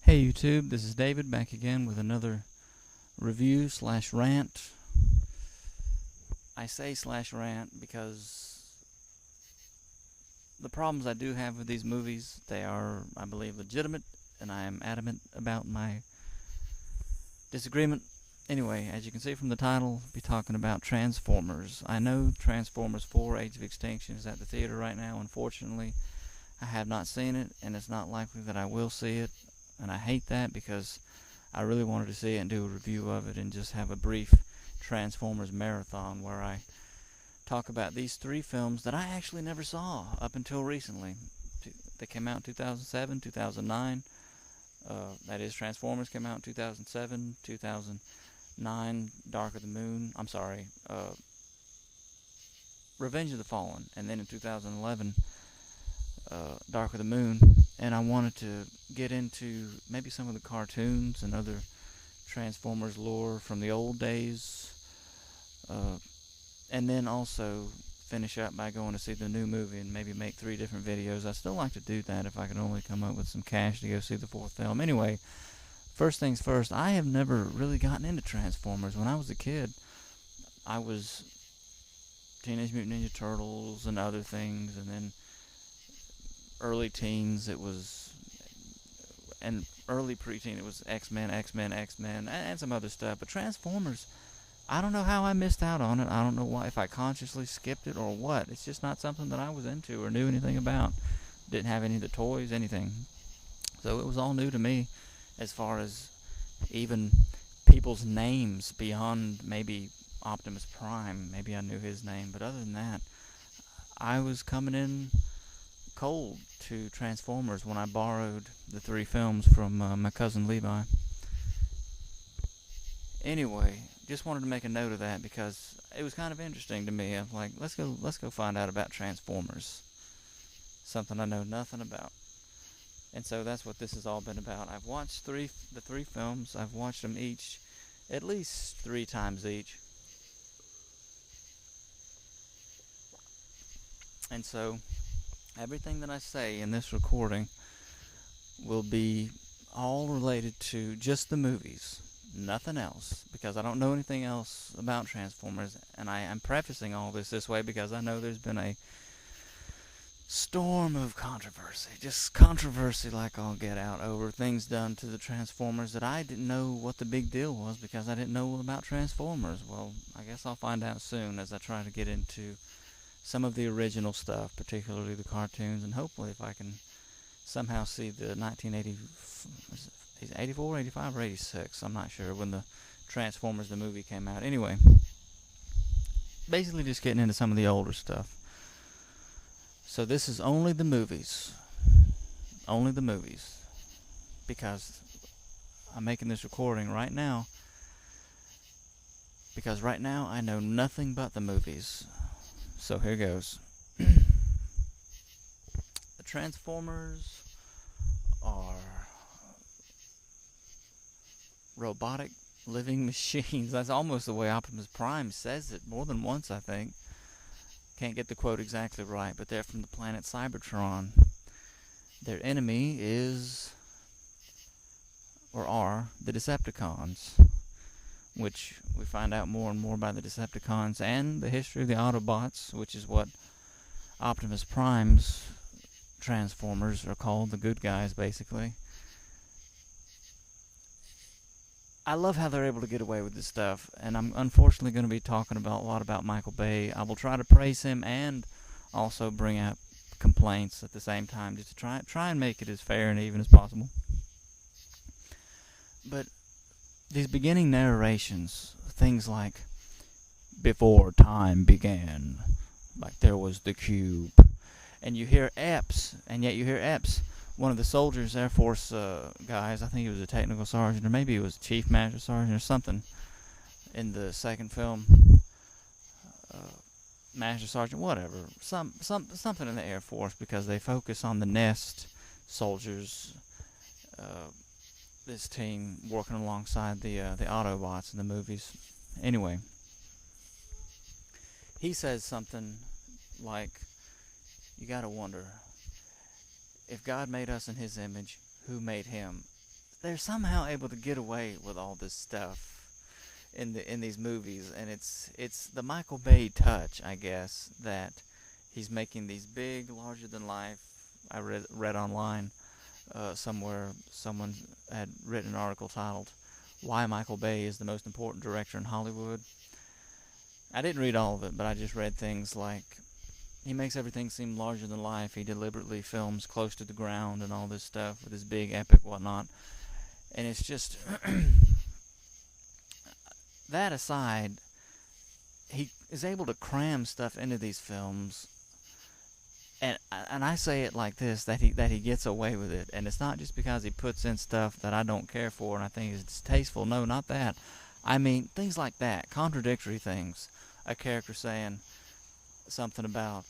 Hey YouTube, this is David back again with another review slash rant. I say slash rant because the problems I do have with these movies, they are, I believe, legitimate, and I am adamant about my disagreement. Anyway, as you can see from the title, I'll be talking about Transformers. I know Transformers 4 Age of Extinction is at the theater right now. Unfortunately, I have not seen it, and it's not likely that I will see it. And I hate that because I really wanted to see it and do a review of it and just have a brief Transformers marathon where I talk about these three films that I actually never saw up until recently. They came out in 2007, 2009. That is, Transformers came out in 2007, 2009, Dark of the Moon. Revenge of the Fallen. And then in 2011, Dark of the Moon. And I wanted to get into maybe some of the cartoons and other Transformers lore from the old days, and then also finish up by going to see the new movie and maybe make 3 different videos. I'd still like to do that if I could only come up with some cash to go see the 4th film. Anyway, first things first, I have never really gotten into Transformers. When I was a kid, I was Teenage Mutant Ninja Turtles and other things, and then early teens, it was, and early preteen, it was X-Men, and some other stuff. But Transformers, I don't know how I missed out on it. I don't know why, if I consciously skipped it or what. It's just not something that I was into or knew anything about. Didn't have any of the toys, anything. So it was all new to me as far as even people's names beyond maybe Optimus Prime. Maybe I knew his name, but other than that, I was coming in cold to Transformers when I borrowed the 3 films from my cousin Levi. Anyway, just wanted to make a note of that because it was kind of interesting to me. I'm like, let's go find out about Transformers, something I know nothing about. And so that's what this has all been about. I've watched the 3 films. I've watched them each at least 3 times each. And so everything that I say in this recording will be all related to just the movies, nothing else, because I don't know anything else about Transformers, and I am prefacing all this way because I know there's been a storm of controversy, just controversy like all get out over things done to the Transformers that I didn't know what the big deal was because I didn't know about Transformers. Well, I guess I'll find out soon as I try to get into some of the original stuff, particularly the cartoons, and hopefully if I can somehow see the 1984, 85, or 86, I'm not sure, when the Transformers, the movie, came out. Anyway, basically just getting into some of the older stuff. So this is only the movies, because I'm making this recording right now, because right now I know nothing but the movies. So here goes. The Transformers are robotic living machines. That's almost the way Optimus Prime says it more than once, I think. Can't get the quote exactly right, but they're from the planet Cybertron. Their enemy is, or are, the Decepticons, which we find out more and more by the Decepticons and the history of the Autobots, which is what Optimus Prime's Transformers are called, the good guys, basically. I love how they're able to get away with this stuff, and I'm unfortunately going to be talking a lot about Michael Bay. I will try to praise him and also bring out complaints at the same time, just to try and make it as fair and even as possible. But these beginning narrations, things like, before time began, like there was the cube, and you hear Epps, one of the soldiers, Air Force guys, I think he was a technical sergeant, or maybe he was Chief Master Sergeant or something, in the second film, Master Sergeant, whatever, something in the Air Force, because they focus on the Nest soldiers, this team working alongside the Autobots in the movies. Anyway, he says something like, you gotta wonder, if God made us in his image, who made him? they're somehow able to get away with all this stuff in these movies, and it's the Michael Bay touch, I guess, that he's making these big, larger than life. I read online somewhere someone had written an article titled "Why Michael Bay is the Most Important Director in Hollywood." I didn't read all of it, but I just read things like he makes everything seem larger than life. He deliberately films close to the ground and all this stuff with his big epic whatnot. And it's just that aside, he is able to cram stuff into these films, and I say it like this, that he gets away with it, and it's not just because he puts in stuff that I don't care for and I think is distasteful. No, not that. I mean things like that, contradictory things. A character saying something about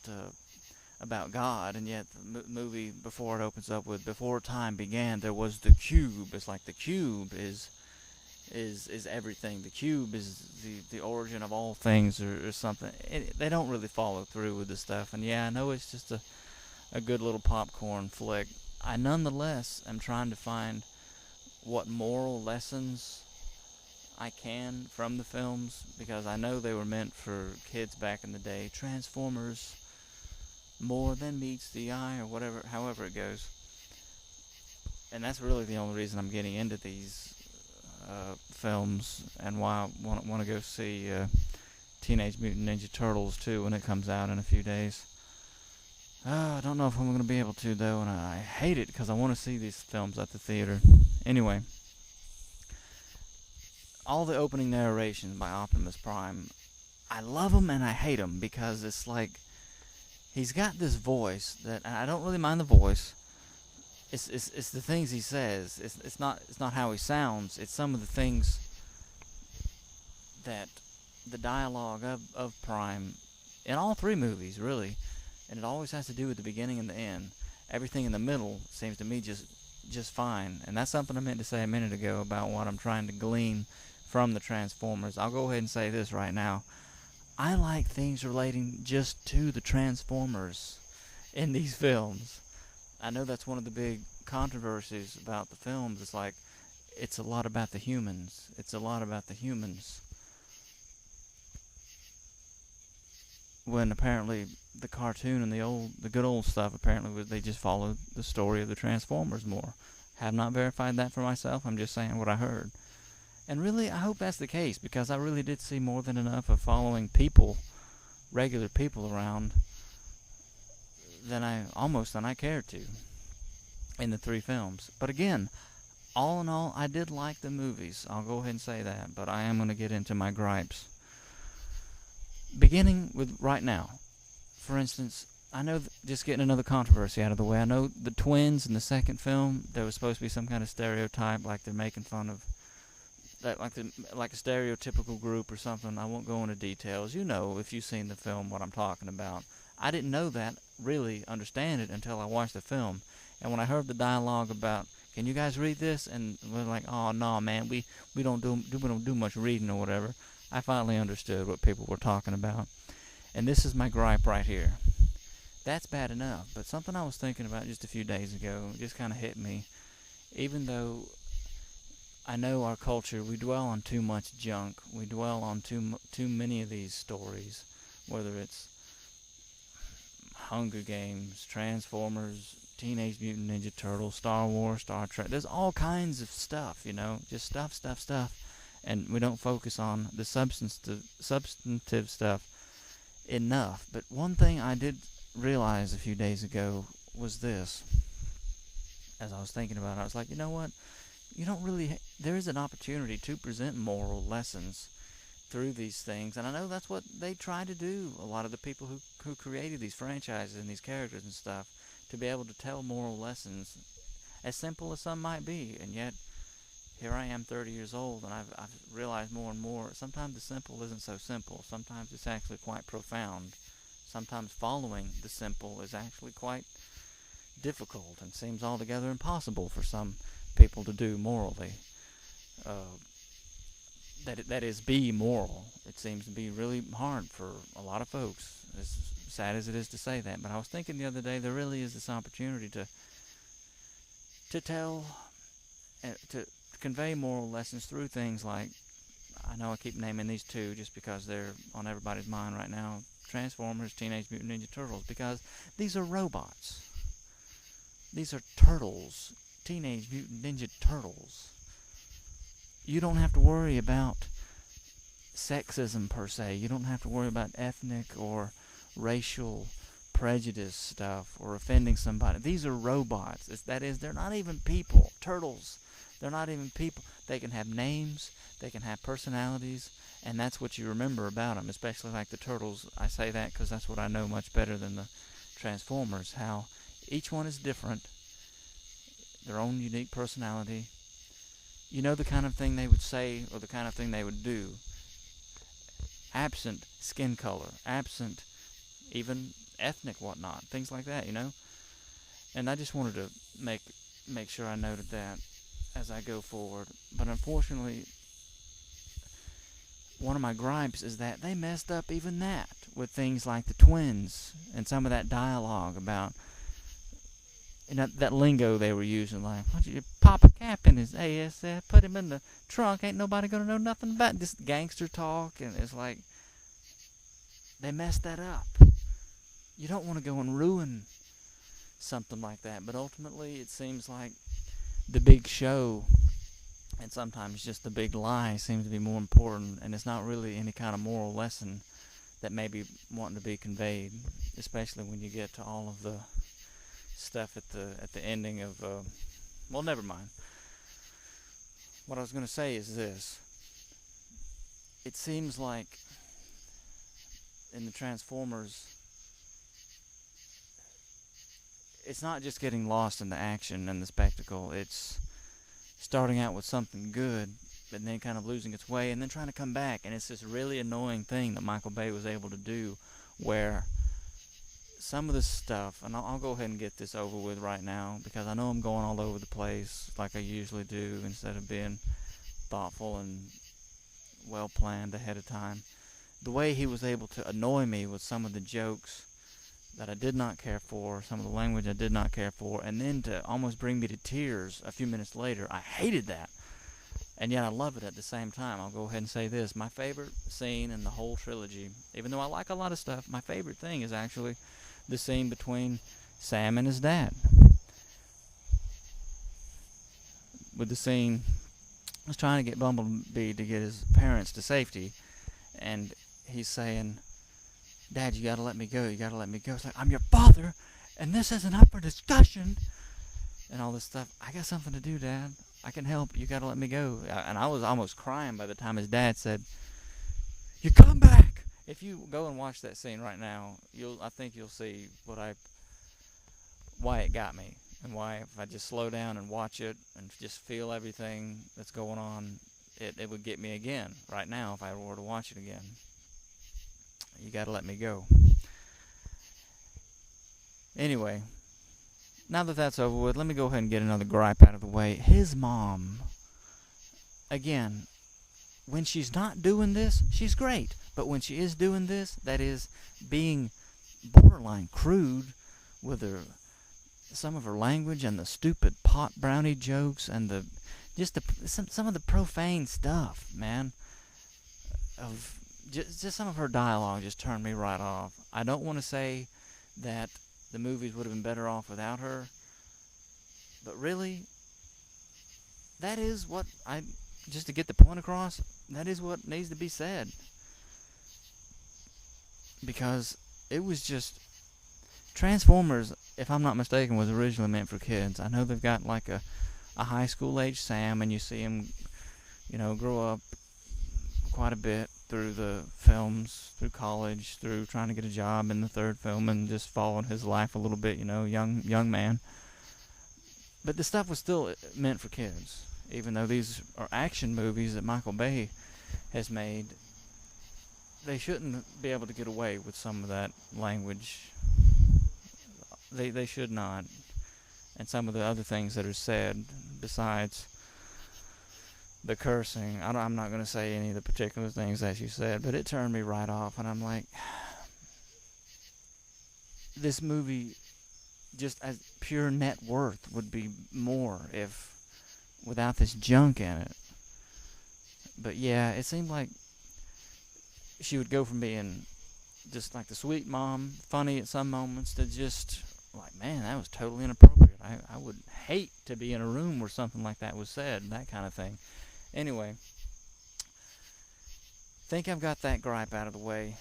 God, and yet the movie before it opens up with "Before time began, there was the cube." It's like the cube is everything. The cube is the origin of all things, or something. They don't really follow through with this stuff, and yeah, I know it's just a good little popcorn flick. I nonetheless am trying to find what moral lessons I can from the films, because I know they were meant for kids back in the day. Transformers more than meets the eye, or whatever, however it goes. And that's really the only reason I'm getting into these films, and why I want to go see Teenage Mutant Ninja Turtles too when it comes out in a few days. I don't know if I'm going to be able to, though, and I hate it because I want to see these films at the theater. Anyway, all the opening narrations by Optimus Prime, I love them and I hate them, because it's like he's got this voice that, and I don't really mind the voice. It's the things he says. It's not how he sounds. It's some of the things that the dialogue of Prime in all three movies, really, and it always has to do with the beginning and the end. Everything in the middle seems to me just fine, and that's something I meant to say a minute ago about what I'm trying to glean from the Transformers. I'll go ahead and say this right now. I like things relating just to the Transformers in these films. I know that's one of the big controversies about the films. It's like, it's a lot about the humans. It's a lot about the humans. When apparently the cartoon and the good old stuff, apparently they just followed the story of the Transformers more. Have not verified that for myself. I'm just saying what I heard. And really, I hope that's the case, because I really did see more than enough of following people, regular people around, than I cared to in the three films. But again, all in all, I did like the movies. I'll go ahead and say that, but I am going to get into my gripes. Beginning with right now, for instance, I know just getting another controversy out of the way. I know the twins in the second film, there was supposed to be some kind of stereotype, like they're making fun of that, like a stereotypical group or something. I won't go into details. You know, if you've seen the film, what I'm talking about. I didn't know that, really understand it, until I watched the film. And when I heard the dialogue about, "Can you guys read this?" and we're like, "Oh no, man, we don't do much reading," or whatever. I finally understood what people were talking about. And this is my gripe right here. That's bad enough, but something I was thinking about just a few days ago just kind of hit me. Even though I know our culture, we dwell on too much junk. We dwell on too many of these stories, whether it's Hunger Games, Transformers, Teenage Mutant Ninja Turtles, Star Wars, Star Trek. There's all kinds of stuff, just stuff. And we don't focus on the substantive stuff enough. But one thing I did realize a few days ago was this. As I was thinking about it, I was like, you know what? You don't really... There is an opportunity to present moral lessons through these things. And I know that's what they try to do, a lot of the people who created these franchises and these characters and stuff, to be able to tell moral lessons, as simple as some might be. And yet, here I am 30 years old, and I've realized more and more, sometimes the simple isn't so simple. Sometimes it's actually quite profound. Sometimes following the simple is actually quite difficult and seems altogether impossible for some people to do morally. That is, be moral. It seems to be really hard for a lot of folks, as sad as it is to say that. But I was thinking the other day, there really is this opportunity to tell to convey moral lessons through things like, I know I keep naming these two just because they're on everybody's mind right now, Transformers, Teenage Mutant Ninja Turtles, because these are robots. These are turtles, Teenage Mutant Ninja Turtles. You don't have to worry about sexism per se. You don't have to worry about ethnic or racial prejudice stuff or offending somebody. These are robots. That is, they're not even people. Turtles, they're not even people. They can have names, they can have personalities, and that's what you remember about them, especially like the Turtles. I say that because that's what I know much better than the Transformers, how each one is different, their own unique personality. You know the kind of thing they would say or the kind of thing they would do, absent skin color, absent even ethnic whatnot, things like that, you know. And I just wanted to make sure I noted that as I go forward. But unfortunately, one of my gripes is that they messed up even that with things like the twins and some of that dialogue about, you know, that lingo they were using, like, why don't you pop a cap in his ASF, put him in the trunk, ain't nobody gonna know nothing about this gangster talk. And it's like, they messed that up. You don't want to go and ruin something like that, but ultimately it seems like the big show and sometimes just the big lie seems to be more important, and it's not really any kind of moral lesson that may be wanting to be conveyed, especially when you get to all of the stuff at the ending of well, never mind. What I was going to say is this. It seems like in the Transformers, it's not just getting lost in the action and the spectacle. It's starting out with something good, but then kind of losing its way, and then trying to come back. And it's this really annoying thing that Michael Bay was able to do, where some of this stuff, and I'll go ahead and get this over with right now, because I know I'm going all over the place like I usually do, instead of being thoughtful and well-planned ahead of time. The way he was able to annoy me with some of the jokes that I did not care for, some of the language I did not care for, and then to almost bring me to tears a few minutes later. I hated that, and yet I love it at the same time. I'll go ahead and say this. My favorite scene in the whole trilogy, even though I like a lot of stuff, my favorite thing is actually the scene between Sam and his dad. With the scene, I was trying to get Bumblebee to get his parents to safety, and he's saying, Dad, you gotta let me go, you gotta let me go. It's like, I'm your father, and this isn't up for discussion, and all this stuff. I got something to do, Dad. I can help. You gotta let me go. And I was almost crying by the time his dad said, you come back. If you go and watch that scene right now, I think you'll see why it got me, and why if I just slow down and watch it and just feel everything that's going on, it would get me again right now if I were to watch it again. You gotta let me go. Anyway, now that that's over with, let me go ahead and get another gripe out of the way. His mom, again, when she's not doing this, she's great. But when she is doing this, that is being borderline crude with some of her language and the stupid pot brownie jokes and some of the profane stuff, man, of just some of her dialogue just turned me right off. I don't want to say that the movies would have been better off without her, but really, that is what just to get the point across, that is what needs to be said. Because it was just, Transformers, if I'm not mistaken, was originally meant for kids. I know they've got like a high school age Sam, and you see him, grow up quite a bit through the films, through college, through trying to get a job in the third film, and just following his life a little bit, young man. But the stuff was still meant for kids, even though these are action movies that Michael Bay has made. They shouldn't be able to get away with some of that language. They should not. And some of the other things that are said, besides the cursing, I'm not going to say any of the particular things that you said, but it turned me right off, and I'm like, this movie, just as pure net worth, would be more if without this junk in it. But yeah, it seemed like she would go from being just like the sweet mom, funny at some moments, to just like, man, that was totally inappropriate. I would hate to be in a room where something like that was said, that kind of thing. Anyway, think I've got that gripe out of the way.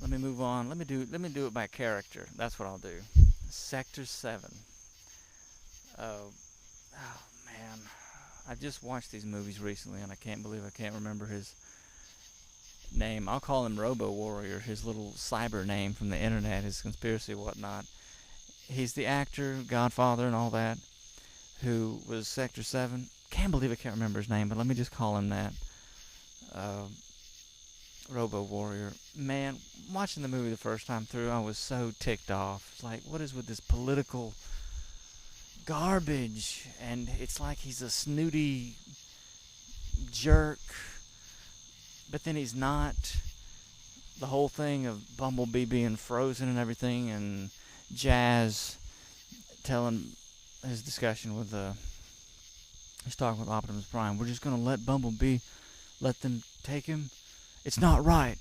Let me move on. Let me do it by character. That's what I'll do. Sector 7. Oh man, I just watched these movies recently, and I can't believe I can't remember his name. I'll call him Robo Warrior, his little cyber name from the internet, his conspiracy whatnot. He's the actor, Godfather, and all that, who was Sector 7. Can't believe I can't remember his name, but let me just call him that. Uh, Robo Warrior. Man, watching the movie the first time through, I was so ticked off. It's like, what is with this political garbage? And it's like he's a snooty jerk, but then he's not. The whole thing of Bumblebee being frozen and everything, and Jazz telling his discussion with he's talking with Optimus Prime. We're just gonna let Bumblebee, let them take him. It's not right,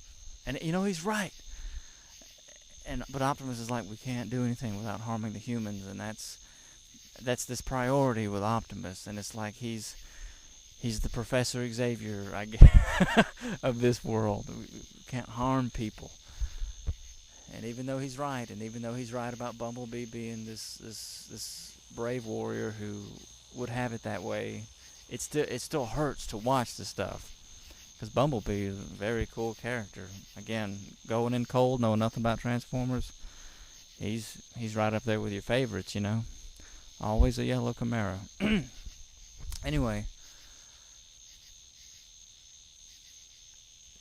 and he's right. But Optimus is like, we can't do anything without harming the humans, and that's this priority with Optimus, and it's like he's the Professor Xavier, I guess, of this world. We can't harm people. And even though he's right, about Bumblebee being this brave warrior who would have it that way, it still hurts to watch the stuff. Because Bumblebee is a very cool character. Again, going in cold, knowing nothing about Transformers, he's right up there with your favorites, Always a yellow Camaro. Anyway,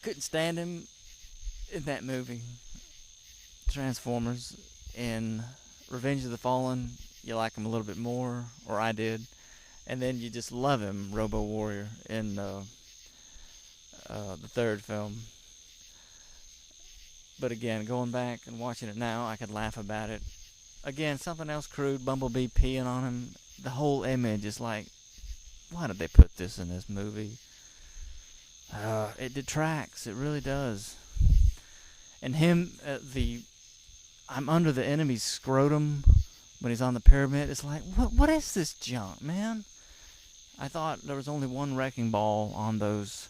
couldn't stand him in that movie, Transformers. In Revenge of the Fallen, you like him a little bit more, or I did. And then you just love him, Robo Warrior, in the third film. But again, going back and watching it now, I could laugh about it. Again, something else crude, Bumblebee peeing on him. The whole image is like, why did they put this in this movie? It detracts. It really does. And him, I'm under the enemy's scrotum when he's on the pyramid. It's like, what is this junk, man? I thought there was only one wrecking ball on those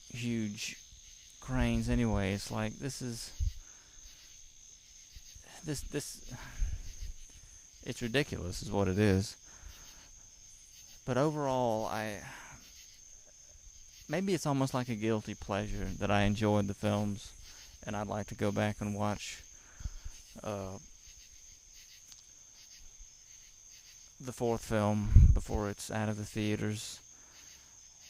huge cranes anyway. It's like, this it's ridiculous is what it is. But overall, maybe it's almost like a guilty pleasure that I enjoyed the films, and I'd like to go back and watch the fourth film before it's out of the theaters.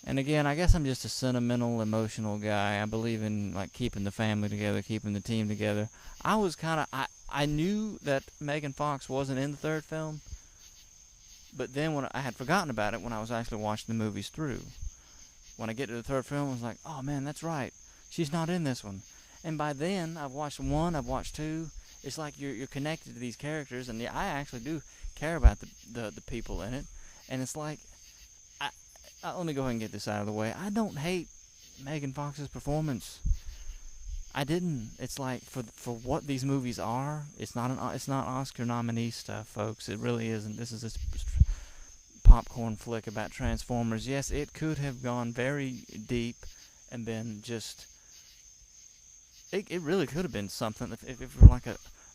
And again, I guess I'm just a sentimental, emotional guy. I believe in like keeping the family together, keeping the team together. I knew that Megan Fox wasn't in the third film, but then when I had forgotten about it when I was actually watching the movies through. When I get to the third film, I was like, oh man, that's right. She's not in this one. And by then, I've watched one, I've watched two. It's like you're connected to these characters, and I actually do care about the people in it. And it's like, let me go ahead and get this out of the way. I don't hate Megan Fox's performance. I didn't. It's like for what these movies are, it's not Oscar nominee stuff, folks. It really isn't. This is this popcorn flick about Transformers. Yes, it could have gone very deep and been just. It really could have been something if it were like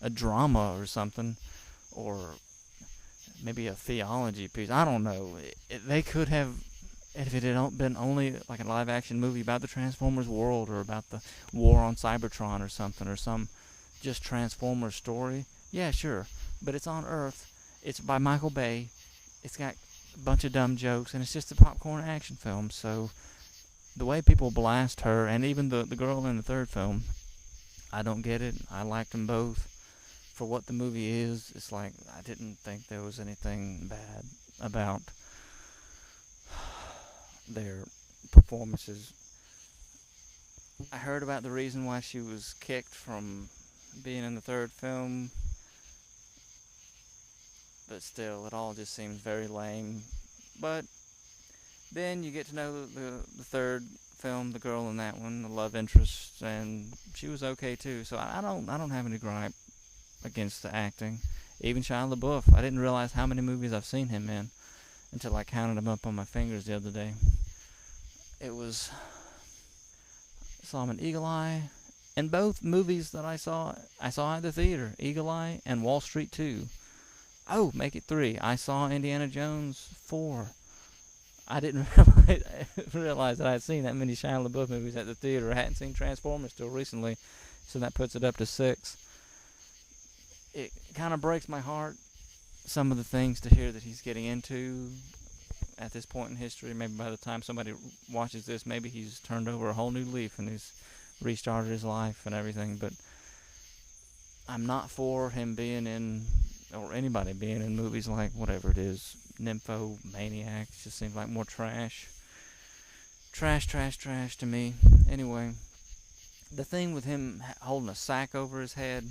a drama or something, or maybe a theology piece. I don't know. They could have. If it had been only like a live-action movie about the Transformers world, or about the war on Cybertron or something, or some just Transformers story, yeah, sure. But it's on Earth. It's by Michael Bay. It's got a bunch of dumb jokes, and it's just a popcorn action film. So the way people blast her, and even the girl in the third film, I don't get it. I liked them both. For what the movie is, it's like, I didn't think there was anything bad about their performances. I heard about the reason why she was kicked from being in the third film, but still, it all just seems very lame. But Then you get to know the third film, the girl in that one, the love interest, and she was okay too. So I don't have any gripe against the acting. Even Shia LaBeouf, I didn't realize how many movies I've seen him in until I counted them up on my fingers the other day. It was saw him in Eagle Eye, and both movies that I saw at the theater, Eagle Eye and Wall Street 2. Oh, make it 3. I saw Indiana Jones 4. I didn't realize that I had seen that many Shia LaBeouf movies at the theater. I hadn't seen Transformers till recently, so that puts it up to 6. It kind of breaks my heart, some of the things to hear that he's getting into at this point in history. Maybe by the time somebody watches this, maybe he's turned over a whole new leaf and he's restarted his life and everything. But I'm not for him being in, or anybody being in movies like whatever it is, Nymphomaniac. It just seems like more trash. Trash to me. Anyway, the thing with him holding a sack over his head,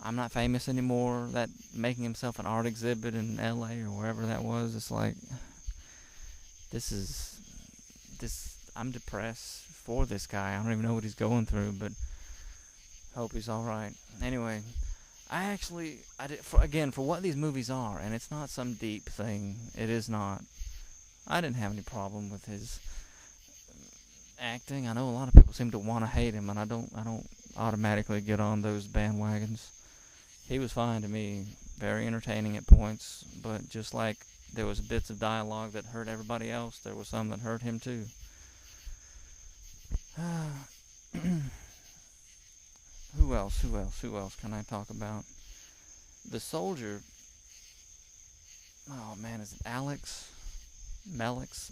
I'm not famous anymore, that making himself an art exhibit in LA or wherever that was, it's like, I'm depressed for this guy. I don't even know what he's going through, but hope he's alright. Anyway, for what these movies are, and it's not some deep thing, it is not, I didn't have any problem with his acting. I know a lot of people seem to want to hate him, and I don't automatically get on those bandwagons. He was fine to me, very entertaining at points, but just like there was bits of dialogue that hurt everybody else, there was some that hurt him too. Who else can I talk about? The soldier, oh man, is it Alex? Malix,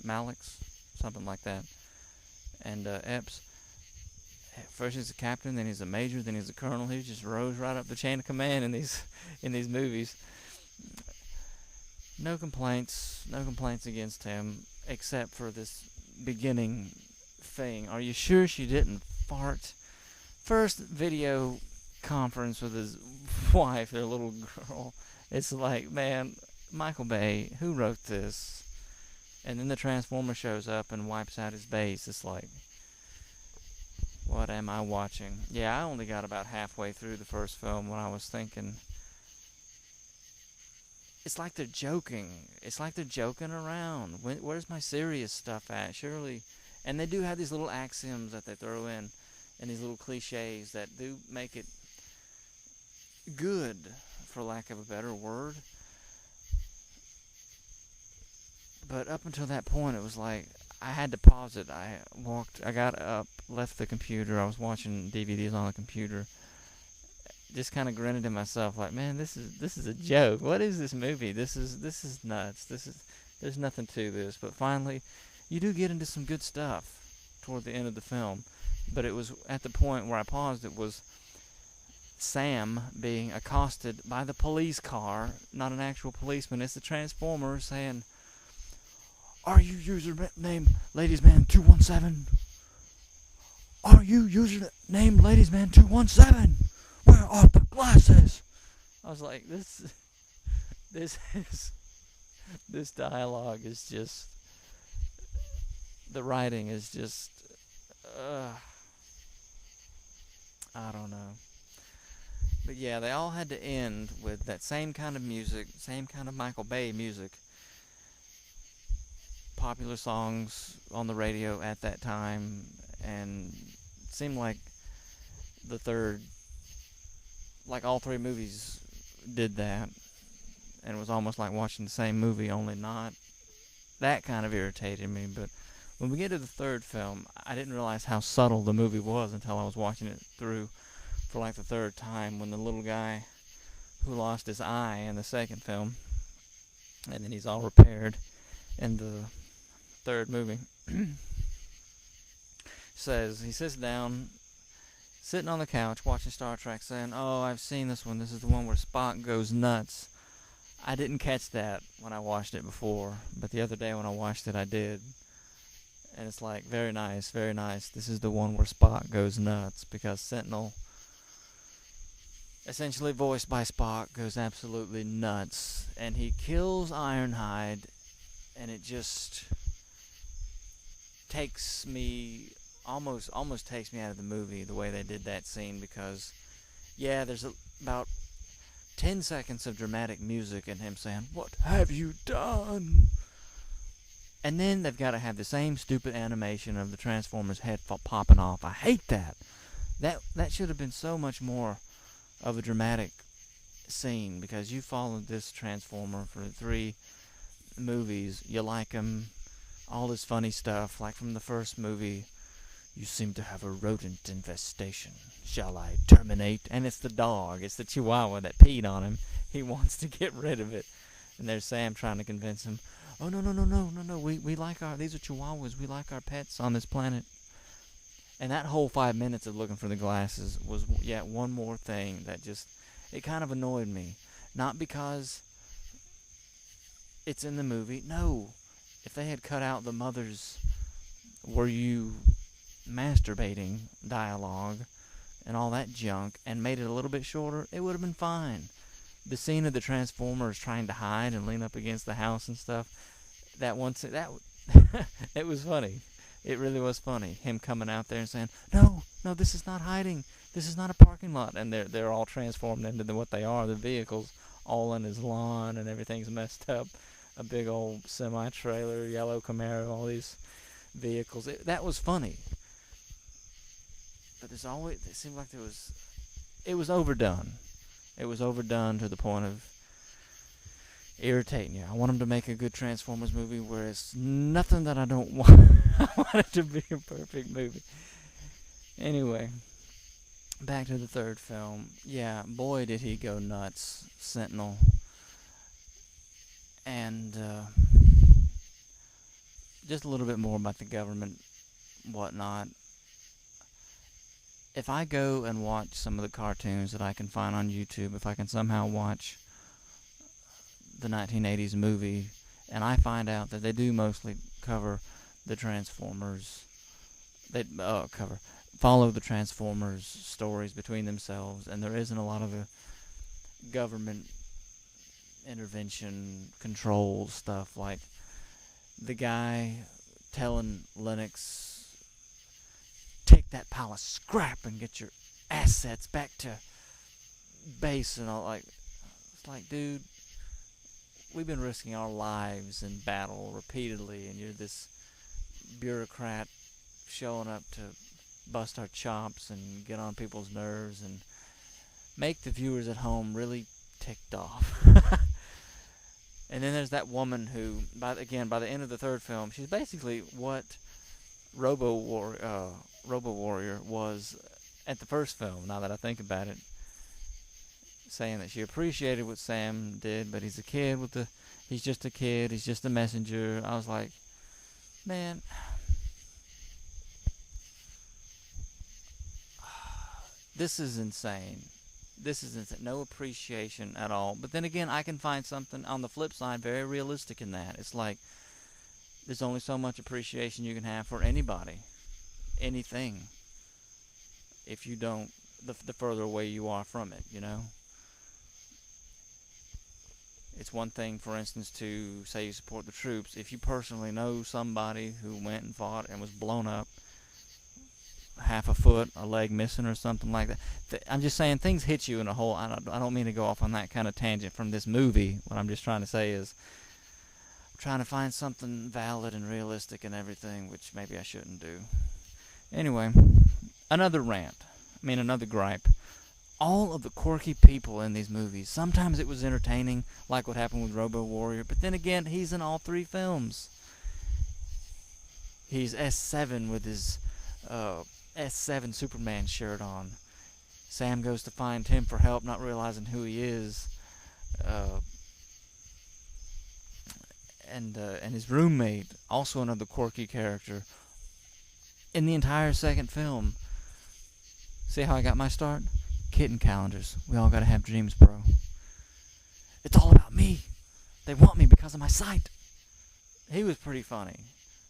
something like that. And Epps, first he's a captain, then he's a major, then he's a colonel. He just rose right up the chain of command in these movies. No complaints against him, except for this beginning thing. Are you sure she didn't fart? First video conference with his wife, their little girl. It's like, man, Michael Bay, who wrote this? And then the Transformer shows up and wipes out his base. It's like, what am I watching? Yeah, I only got about halfway through the first film when I was thinking, it's like they're joking. It's like they're joking around. Where's my serious stuff at? Surely. And they do have these little axioms that they throw in, and these little cliches that do make it good, for lack of a better word. But up until that point, it was like, I had to pause it. I got up, left the computer. I was watching DVDs on the computer. Just kind of grinning to myself, like, man, this is a joke. What is this movie? This is nuts. There's nothing to this. But finally, you do get into some good stuff toward the end of the film. But it was at the point where I paused. It was Sam being accosted by the police car, not an actual policeman. It's the Transformer saying, "Are you username Ladiesman 217? Are you username Ladiesman 217? Where are the glasses?" I was like, this dialogue is just, the writing is just, I don't know. But yeah, they all had to end with that same kind of music, same kind of Michael Bay music. Popular songs on the radio at that time, and it seemed like all three movies did that, and it was almost like watching the same movie, only not. That kind of irritated me. But when we get to the third film, I didn't realize how subtle the movie was until I was watching it through for like the third time, when the little guy who lost his eye in the second film, and then he's all repaired in the third movie, he sits down, sitting on the couch watching Star Trek, saying, "Oh, I've seen this one. This is the one where Spock goes nuts." I didn't catch that when I watched it before, but the other day when I watched it, I did. And it's like, very nice, very nice. This is the one where Spock goes nuts, because Sentinel, essentially voiced by Spock, goes absolutely nuts, and he kills Ironhide, and it just, takes me almost takes me out of the movie the way they did that scene, because yeah, there's about 10 seconds of dramatic music and him saying, "What have you done?" And then they've got to have the same stupid animation of the Transformers head popping off. I hate that. That should have been so much more of a dramatic scene, because you followed this Transformer for 3 movies. You like him, all this funny stuff, like from the first movie. You seem to have a rodent infestation. Shall I terminate? And it's the dog. It's the Chihuahua that peed on him. He wants to get rid of it. And there's Sam trying to convince him, "Oh, no. We like these are Chihuahuas. We like our pets on this planet." And that whole 5 minutes of looking for the glasses was yet one more thing that just, it kind of annoyed me. Not because it's in the movie. No. If they had cut out the mother's "were you masturbating" dialogue and all that junk and made it a little bit shorter, it would have been fine. The scene of the Transformers trying to hide and lean up against the house and stuff, that one scene, it was funny. It really was funny. Him coming out there and saying, no, this is not hiding. This is not a parking lot. And they're all transformed into what they are, the vehicles, all in his lawn, and everything's messed up. A big old semi-trailer, yellow Camaro, all these vehicles. That was funny. But it seemed like it was overdone. It was overdone to the point of irritating you. I want them to make a good Transformers movie where it's nothing that I don't want. I want it to be a perfect movie. Anyway, back to the third film. Yeah, boy did he go nuts, Sentinel. And just a little bit more about the government, whatnot. If I go and watch some of the cartoons that I can find on YouTube, if I can somehow watch the 1980s movie, and I find out that they do mostly cover the Transformers, they follow the Transformers stories between themselves, and there isn't a lot of government intervention control stuff, like the guy telling Lennox, "Take that pile of scrap and get your assets back to base," and all. It's like, dude, we've been risking our lives in battle repeatedly, and you're this bureaucrat showing up to bust our chops and get on people's nerves and make the viewers at home really ticked off. And then there's that woman who, by the end of the third film, she's basically what Robo Warrior was at the first film, now that I think about it, saying that she appreciated what Sam did, but he's just a kid, he's just a messenger. I was like, man, this is insane. No appreciation at all. But then again, I can find something on the flip side very realistic in that. It's like, there's only so much appreciation you can have for anybody, anything, if you don't, the further away you are from it, you know? It's one thing, for instance, to say you support the troops. If you personally know somebody who went and fought and was blown up, half a foot, a leg missing or something like that. I'm just saying, things hit you in a whole, I don't mean to go off on that kind of tangent from this movie. What I'm just trying to say is, I'm trying to find something valid and realistic in everything, which maybe I shouldn't do. Anyway, another gripe. All of the quirky people in these movies, sometimes it was entertaining, like what happened with Robo Warrior, but then again, he's in all 3 films. He's S7 with his S7 Superman shirt on. Sam goes to find him for help, not realizing who he is. And his roommate, also another quirky character, in the entire second film. See how I got my start? Kitten calendars. We all gotta have dreams, bro. It's all about me. They want me because of my sight. He was pretty funny.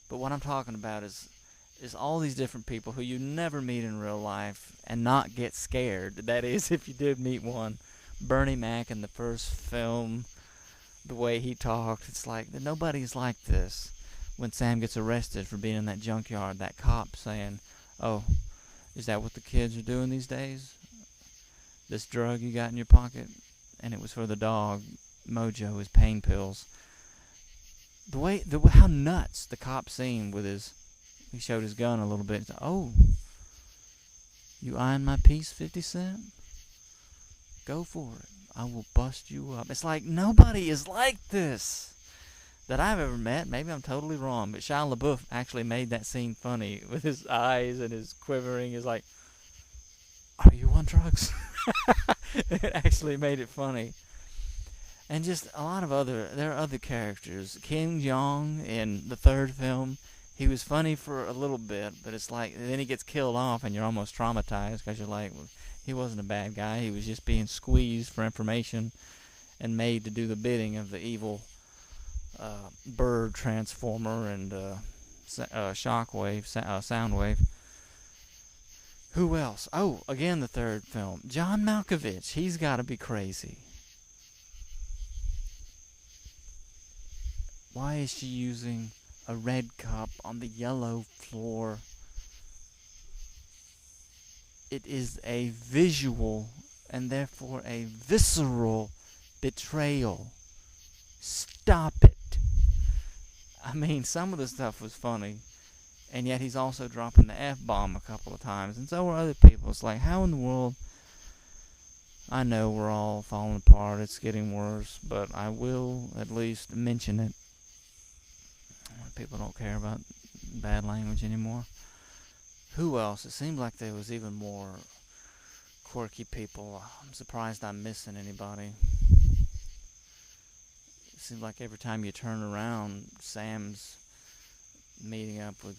But what I'm talking about is all these different people who you never meet in real life and not get scared. That is, if you did meet one. Bernie Mac in the first film, the way he talked, it's like, nobody's like this. when Sam gets arrested for being in that junkyard, that cop saying, "Oh, is that what the kids are doing these days? This drug you got in your pocket?" And it was for the dog, Mojo, his pain pills. How nuts the cop seemed with he showed his gun a little bit. "Oh, you eyeing my piece, 50 Cent? Go for it. I will bust you up." It's like, nobody is like this that I've ever met. Maybe I'm totally wrong, but Shia LaBeouf actually made that scene funny with his eyes and his quivering. He's like, "Are you on drugs?" It actually made it funny. And just a lot of there are other characters. King Jong in the third film, he was funny for a little bit, but it's like, then he gets killed off and you're almost traumatized because you're like, well, he wasn't a bad guy. He was just being squeezed for information and made to do the bidding of the evil bird transformer and shockwave, soundwave. Who else? Oh, again, the third film. John Malkovich. He's got to be crazy. Why is she using a red cup on the yellow floor? It is a visual and therefore a visceral betrayal. Stop it. I mean, some of the stuff was funny, and yet he's also dropping the F-bomb a couple of times, and so are other people. It's like, how in the world? I know we're all falling apart, it's getting worse, but I will at least mention it. People don't care about bad language anymore. Who else? It seemed like there was even more quirky people. I'm surprised I'm missing anybody. It seems like every time you turn around, Sam's meeting up with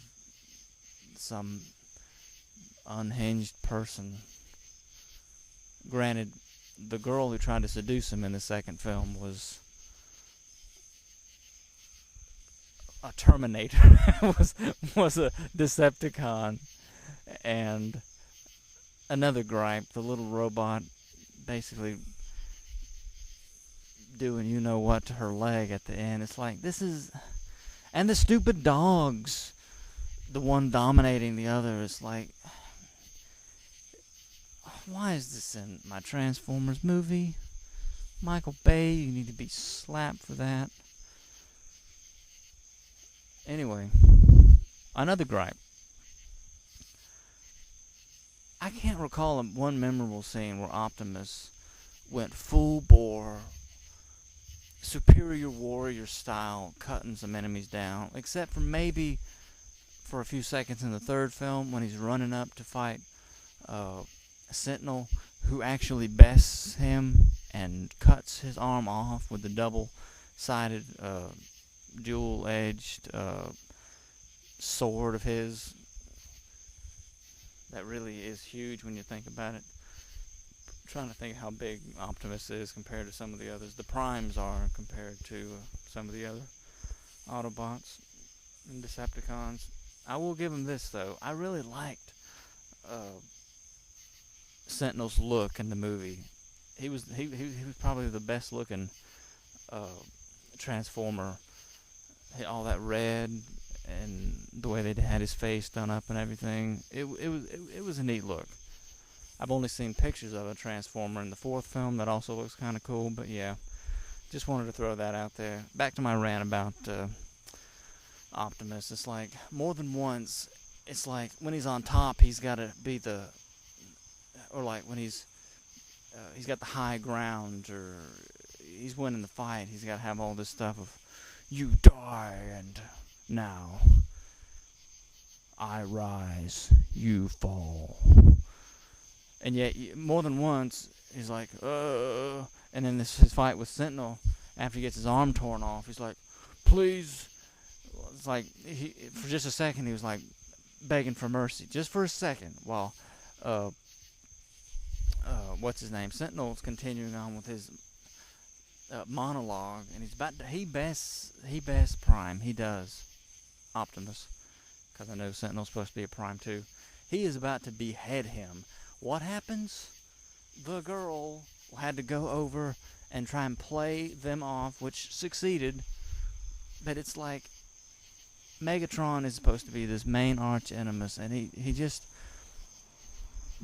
some unhinged person. Granted, the girl who tried to seduce him in the second film was a Terminator. was a Decepticon. And another gripe, the little robot basically doing you know what to her leg at the end. It's like, this is... And the stupid dogs, the one dominating the other. It's like, why is this in my Transformers movie? Michael Bay, you need to be slapped for that. Anyway, another gripe. I can't recall one memorable scene where Optimus went full bore, superior warrior style, cutting some enemies down, except for maybe for a few seconds in the third film when he's running up to fight a Sentinel who actually bests him and cuts his arm off with the double-sided, dual-edged sword of his. That really is huge when you think about it. I'm trying to think how big Optimus is compared to some of the others. The Primes are compared to some of the other Autobots and Decepticons. I will give him this, though. I really liked Sentinel's look in the movie. He was probably the best looking Transformer. All that red and the way they had his face done up and everything. It was a neat look. I've only seen pictures of a Transformer in the fourth film that also looks kind of cool, but yeah, just wanted to throw that out there. Back to my rant about Optimus. It's like, more than once, it's like when he's on top, he's got to be or like when he's got the high ground, or he's winning the fight, he's got to have all this stuff of, you die, and now I rise, you fall. And yet, more than once, he's like, and then his fight with Sentinel, after he gets his arm torn off, he's like, please. It's like, for just a second, he was like begging for mercy, just for a second, while what's his name? Sentinel's continuing on with his monologue, and he bests Prime. He does. Optimus, because I know Sentinel's supposed to be a Prime too. He is about to behead him. What happens? The girl had to go over and try and play them off, which succeeded. But it's like, Megatron is supposed to be this main arch enemy, and he just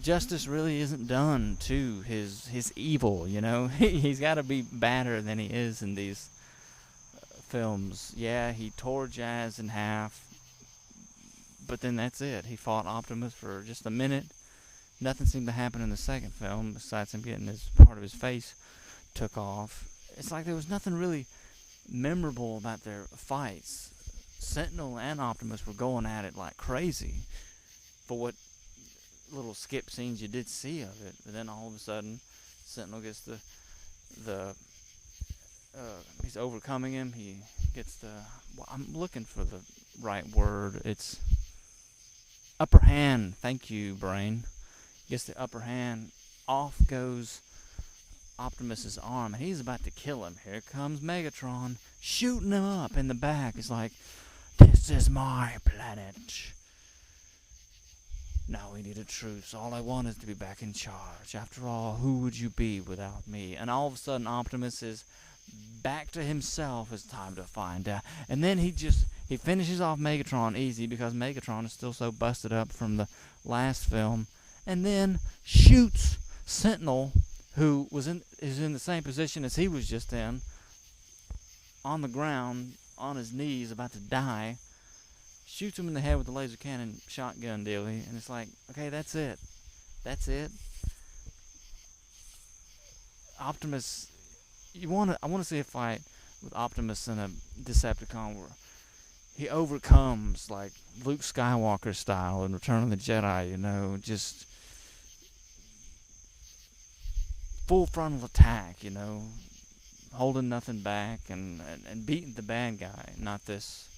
justice really isn't done to his evil. You know, he's got to be badder than he is in these films. Yeah, he tore Jazz in half, but then that's it. He fought Optimus for just a minute. Nothing seemed to happen in the second film besides him getting his part of his face took off. It's like there was nothing really memorable about their fights. Sentinel and Optimus were going at it like crazy for what little skip scenes you did see of it. But then all of a sudden, Sentinel gets the he's overcoming him. He gets well, I'm looking for the right word. It's upper hand. Thank you, brain. Gets the upper hand. Off goes Optimus's arm, and he's about to kill him. Here comes Megatron, shooting him up in the back. It's like, this is my planet. Now we need a truce. All I want is to be back in charge. After all, who would you be without me? And all of a sudden, Optimus is back to himself. It's time to find out. And then he finishes off Megatron easy because Megatron is still so busted up from the last film. And then shoots Sentinel, who is in the same position as he was just in, on the ground, on his knees, about to die. Shoots him in the head with a laser cannon shotgun dealy, and it's like, okay, that's it. That's it. Optimus, I want to see a fight with Optimus and a Decepticon where he overcomes, like Luke Skywalker style in Return of the Jedi, you know, just full frontal attack, you know, holding nothing back and beating the bad guy, not this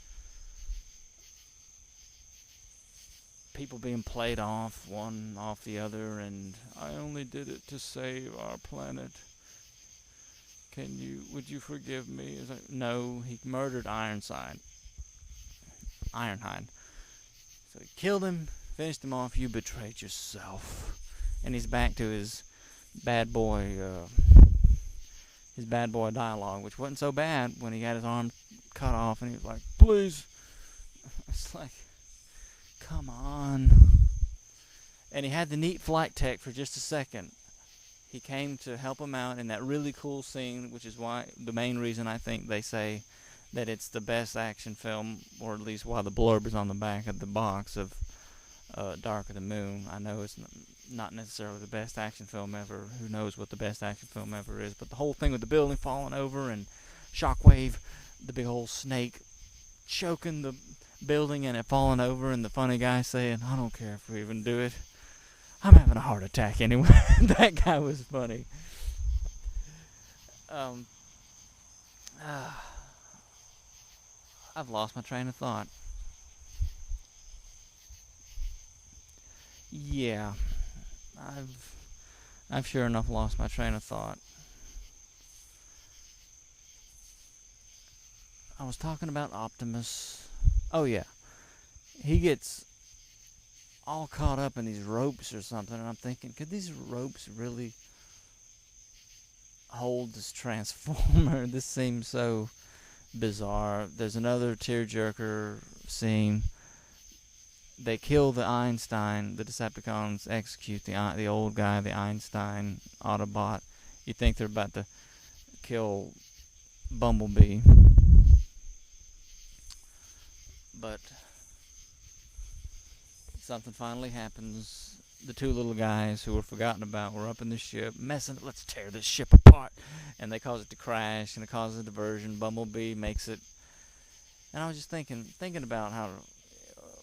people being played off, one off the other, and I only did it to save our planet. Would you forgive me? It's like, no, he murdered Ironhide. So he killed him, finished him off. You betrayed yourself. And he's back to his bad boy dialogue, which wasn't so bad when he got his arm cut off and he was like, please. It's like, come on. And he had the neat flight tech for just a second. He came to help him out in that really cool scene, which is why the main reason I think they say that it's the best action film, or at least why the blurb is on the back of the box of Dark of the Moon. I know it's not necessarily the best action film ever. Who knows what the best action film ever is? But the whole thing with the building falling over and Shockwave, the big old snake, choking the building and it falling over, and the funny guy saying, I don't care if we even do it. I'm having a heart attack anyway. That guy was funny. I've lost my train of thought. Yeah, I've sure enough lost my train of thought. I was talking about Optimus. Oh yeah, he gets all caught up in these ropes or something, and I'm thinking, could these ropes really hold this Transformer? This seems so bizarre. There's another tearjerker scene. They kill the Einstein. The Decepticons execute the old guy, the Einstein Autobot. You think they're about to kill Bumblebee, but something finally happens. The two little guys who were forgotten about were up in the ship, messing. Let's tear this ship apart, and they cause it to crash, and it causes a diversion. Bumblebee makes it, and I was just thinking about how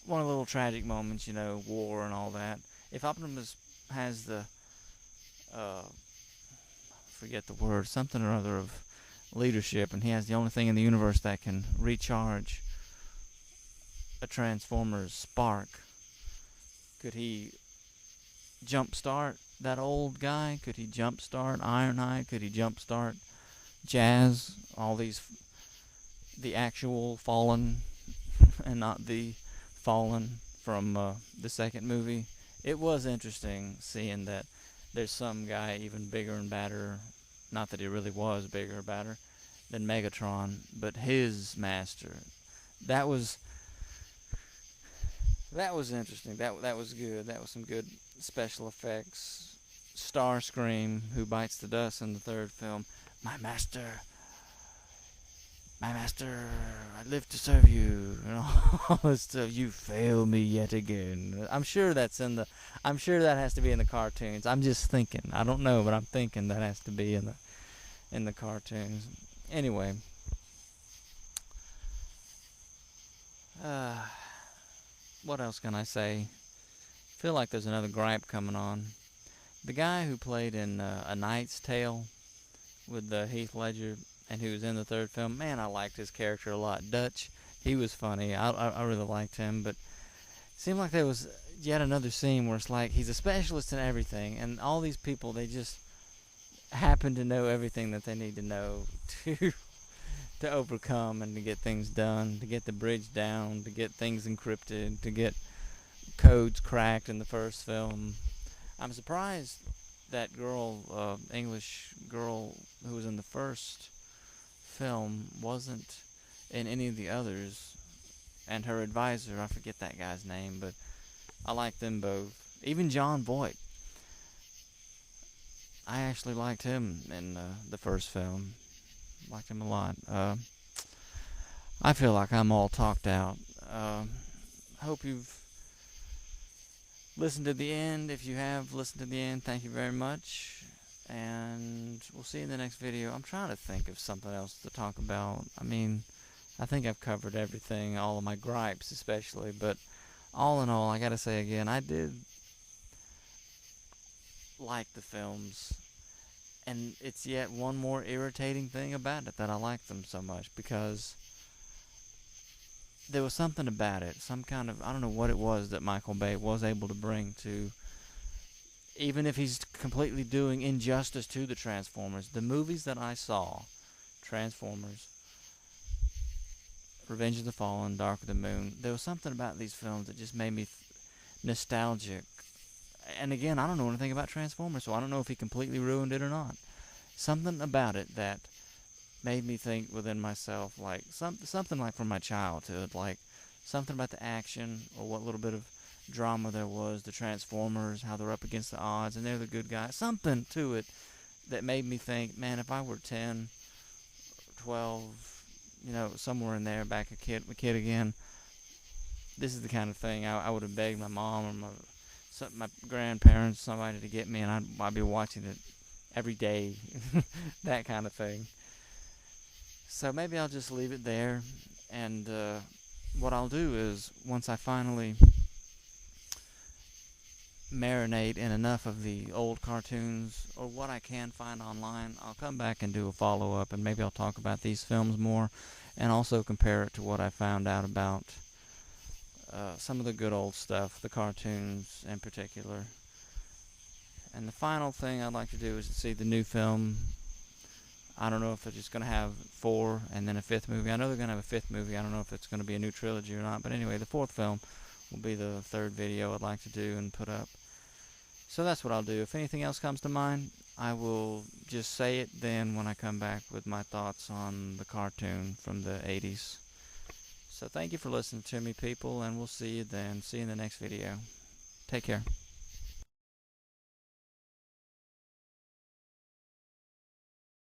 one of the little tragic moments, you know, war and all that. If Optimus has the, forget the word, something or other of leadership, and he has the only thing in the universe that can recharge a Transformer's spark, could he jumpstart that old guy? Could he jumpstart Ironhide? Could he jumpstart Jazz? All these, the actual fallen and not the fallen from the second movie. It was interesting seeing that there's some guy even bigger and badder, not that he really was bigger or badder than Megatron, but his master. That was That was interesting. That was good. That was some good special effects. Starscream, who bites the dust in the third film. My master, my master, I live to serve you, and all this stuff. You fail me yet again. I'm sure that's in the. I'm sure that has to be in the cartoons. I'm just thinking. I don't know, but I'm thinking that has to be in the cartoons. Anyway, uh, what else can I say? Feel like there's another gripe coming on. The guy who played in A Knight's Tale with Heath Ledger and who was in the third film, man, I liked his character a lot. Dutch, he was funny. I really liked him, but it seemed like there was yet another scene where it's like he's a specialist in everything, and all these people, they just happen to know everything that they need to know to to overcome and to get things done, to get the bridge down, to get things encrypted, to get codes cracked in the first film. I'm surprised that girl, English girl who was in the first film, wasn't in any of the others. And her advisor, I forget that guy's name, but I like them both. Even John Voight, I actually liked him in the first film. Liked him a lot. I feel like I'm all talked out. Hope you've listened to the end. If you have listened to the end, thank you very much. And we'll see you in the next video. I'm trying to think of something else to talk about. I mean, I think I've covered everything, all of my gripes especially. But all in all, I gotta say again, I did like the films. And it's yet one more irritating thing about it that I like them so much, because there was something about it, some kind of, I don't know what it was that Michael Bay was able to bring to, even if he's completely doing injustice to the Transformers, the movies that I saw, Transformers, Revenge of the Fallen, Dark of the Moon, there was something about these films that just made me nostalgic. And again, I don't know anything about Transformers, so I don't know if he completely ruined it or not. Something about it that made me think within myself, like something like from my childhood, like something about the action or what little bit of drama there was, the Transformers, how they're up against the odds and they're the good guys, something to it that made me think, man, if I were 10, 12, somewhere in there, back a kid again, this is the kind of thing I would have begged my mom or my grandparents, somebody to get me, and I'd be watching it every day, that kind of thing. So maybe I'll just leave it there, and what I'll do is, once I finally marinate in enough of the old cartoons, or what I can find online, I'll come back and do a follow-up, and maybe I'll talk about these films more, and also compare it to what I found out about some of the good old stuff, the cartoons in particular. And the final thing I'd like to do is to see the new film. I don't know if they're just going to have 4 and then a 5th movie. I know they're going to have a 5th movie. I don't know if it's going to be a new trilogy or not. But anyway, the 4th film will be the 3rd video I'd like to do and put up. So that's what I'll do. If anything else comes to mind, I will just say it then when I come back with my thoughts on the cartoon from the 80s. So thank you for listening to me, people, and we'll see you then. See you in the next video. Take care.